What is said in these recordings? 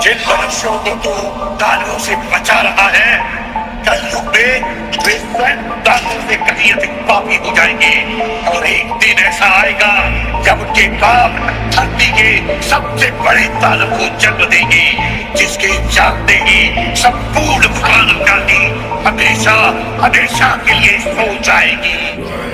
जिन मनुष्यों को तू दानवों से बचा रहा है, कलयुग में वे स्वयं दानवों से कहीं अधिक पापी हो जाएंगे। और एक दिन ऐसा आएगा जब उनके पाप धरती के सबसे बड़े दानव को जन्म देंगे, जिसके जानते ही संपूर्ण मानव जाति हमेशा हमेशा के लिए सो जाएगी।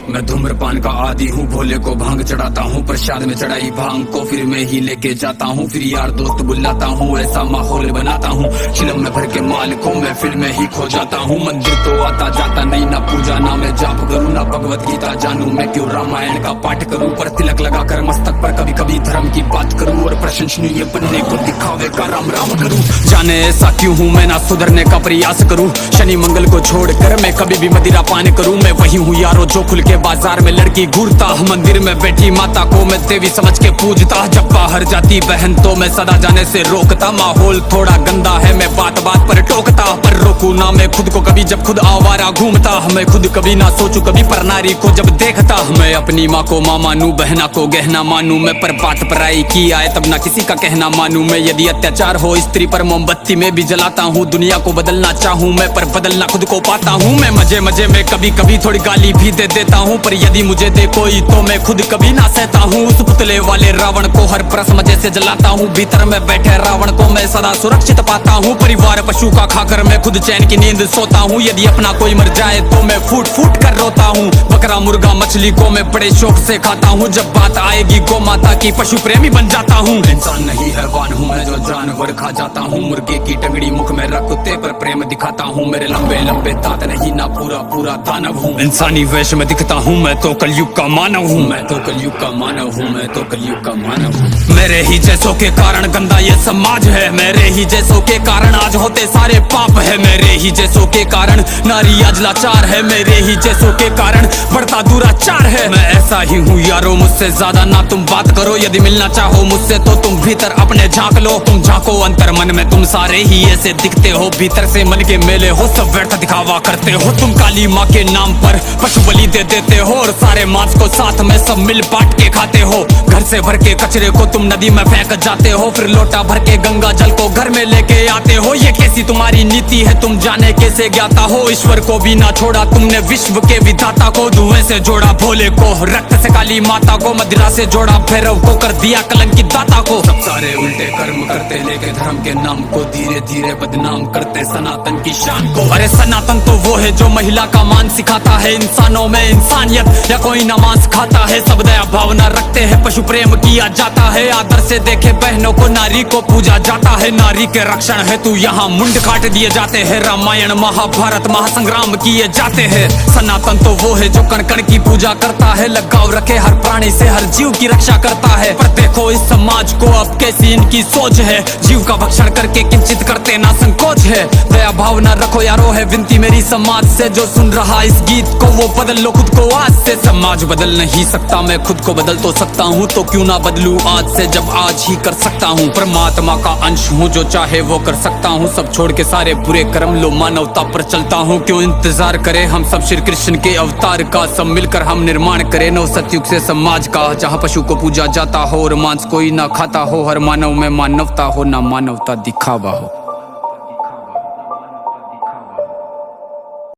मैं धूम्रपान का आदी हूँ, भोले को भांग चढ़ाता हूँ, प्रसाद में चढ़ाई भांग को फिर मैं ही लेके जाता हूँ, फिर यार दोस्त बुलाता हूँ, ऐसा माहौल बनाता हूँ, चिलम में भर के माल को मैं फिर में ही खो जाता हूँ। मंदिर तो आता जाता नहीं, ना पूजा ना मैं जाप करूँ, ना भगवत गीता जानू, मैं क्यों रामायण का पाठ करूँ, पर तिलक लगा कर मस्तक पर कभी कभी धर्म की बात करूँ, और प्रशंसनीय बनने को दिखावे का राम राम करूँ। जाने ऐसा क्यों हूँ मैं, ना सुधरने का प्रयास करूँ, शनि मंगल को छोड़कर मैं कभी भी मदिरा पान करूँ। मैं वही हूँ यारो जो खुल के बाजार में लड़की घूरता, मंदिर में बैठी माता को मैं देवी समझ के पूजता, जब बाहर जाती बहन तो मैं सदा जाने से रोकता। माहौल थोड़ा गंदा है, मैं बात बात पर टोकता, पर रोकू ना मैं खुद को कभी जब खुद आवारा घूमता। मैं खुद कभी ना सोचू कभी पर नारी को जब देखता, मैं अपनी माँ को माँ मानू, बहना को गहना मानू, मैं पर बात पराई की आए तब ना किसी का कहना मानू। मैं यदि अत्याचार हो स्त्री पर मोमबत्ती में भी जलाता हूँ, दुनिया को बदलना चाहूँ मैं पर बदलना खुद को पाता हूँ। मैं मजे मजे में कभी कभी थोड़ी गाली भी दे देता हूँ, पर यदि मुझे दे कोई तो मैं खुद कभी ना सहता हूँ। उस पुतले वाले रावण को हर परस मजे से जलाता हूँ, भीतर में बैठे रावण को मैं सदा सुरक्षित पाता हूँ। परिवार पशु का खाकर मैं खुद चैन की नींद सोता हूँ, यदि अपना कोई मर जाए तो मैं फूट फूट कर रोता हूँ। बकरा मुर्गा मछली को मैं बड़े शौक से खाता हूँ, जब बात आएगी गौ माता की पशु प्रेमी बन जाता हूँ। इंसान नहीं हैवान हूँ मैं जो जानवर खा जाता हूँ, मुर्गे की टंगड़ी मुख में रख कुत्ते पर प्रेम दिखाता हूँ, मेरे लंबे लंबे दांत नहीं ना पूरा पूरा दानव हूँ। इंसानी वेश में दिखता हूँ मैं तो कलयुग का मानव हूँ, मैं तो कलयुग का मानव हूँ, मैं तो कलयुग का मानव हूँ। मेरे ही जैसों के कारण गंदा ये समाज है, मेरे ही जैसों के कारण आज होते सारे पाप है, मेरे ही जैसों के कारण नारी आज लाचार है, मेरे ही जैसों के कारण बढ़ता दुराचार है। मैं ऐसा ही हूँ यारो, मुझसे ज्यादा ना तुम बात करो, यदि मिलना चाहो मुझसे तो तुम भीतर अपने झांक लो। तुम झांको अंतर मन में, तुम सारे ही ऐसे दिखते हो, भीतर से मन के मेले हो, सब व्यर्थ दिखावा करते हो। तुम काली माँ के नाम पर पशु बलि दे देते हो, और सारे मांस को साथ में सब मिल बांट के खाते हो। घर से भर के कचरे को तुम नदी में फेंक जाते हो, फिर लोटा भर के गंगा जल को घर में लेके आते हो। ये कैसी तुम्हारी नीति है, तुम जाने कैसे ज्ञाता हो, ईश्वर को भी ना छोड़ा तुमने विश्व के विधाता को। धुएं से जोड़ा भोले को, रक्त से काली माता को, मदिरा से जोड़ा भैरव को, कर दिया कलंकित दाता को। सब सारे उल्टे कर्म करते लेके धर्म के नाम को, धीरे धीरे बदनाम करते सनातन की शान को। अरे सनातन तो वो है जो महिला का मान सिखाता है, इंसानों में इंसानियत या कोई ना मांस खाता है, सब दया भावना रखते हैं, पशु प्रेम किया जाता है, आदर से देखे बहनों को, नारी को पूजा जाता है, नारी के रक्षण है तू यहाँ मुंड काट दिए जाते हैं, रामायण महाभारत महासंग्राम किए जाते हैं। सनातन तो वो है जो कण कण की पूजा करता है, लगाव रखे हर प्राणी से, हर जीव की रक्षा करता है। पर देखो इस समाज को अब कैसी इनकी सोच है, जीव का भक्षण करके किंचित करते ना संकोच है। दया भावना रखो यारो है विनती मेरी समाज से, जो सुन रहा इस गीत को वो बदल लो खुद को आज से। समाज बदल नहीं सकता मैं खुद को बदल तो सकता हूँ, तो क्यों ना बदलूं आज से जब आज ही कर सकता हूँ। परमात्मा का अंश हूँ, जो चाहे वो कर सकता हूँ, सब छोड़ के सारे बुरे कर्म लो मानवता पर चलता हूँ। क्यों इंतजार करें हम सब श्री कृष्ण के अवतार का, सब मिलकर हम निर्माण करें नव सतयुग से समाज का, जहाँ पशु को पूजा जाता हो और मांस कोई ना खाता हो, हर मानव में मानवता हो ना मानवता दिखावा हो।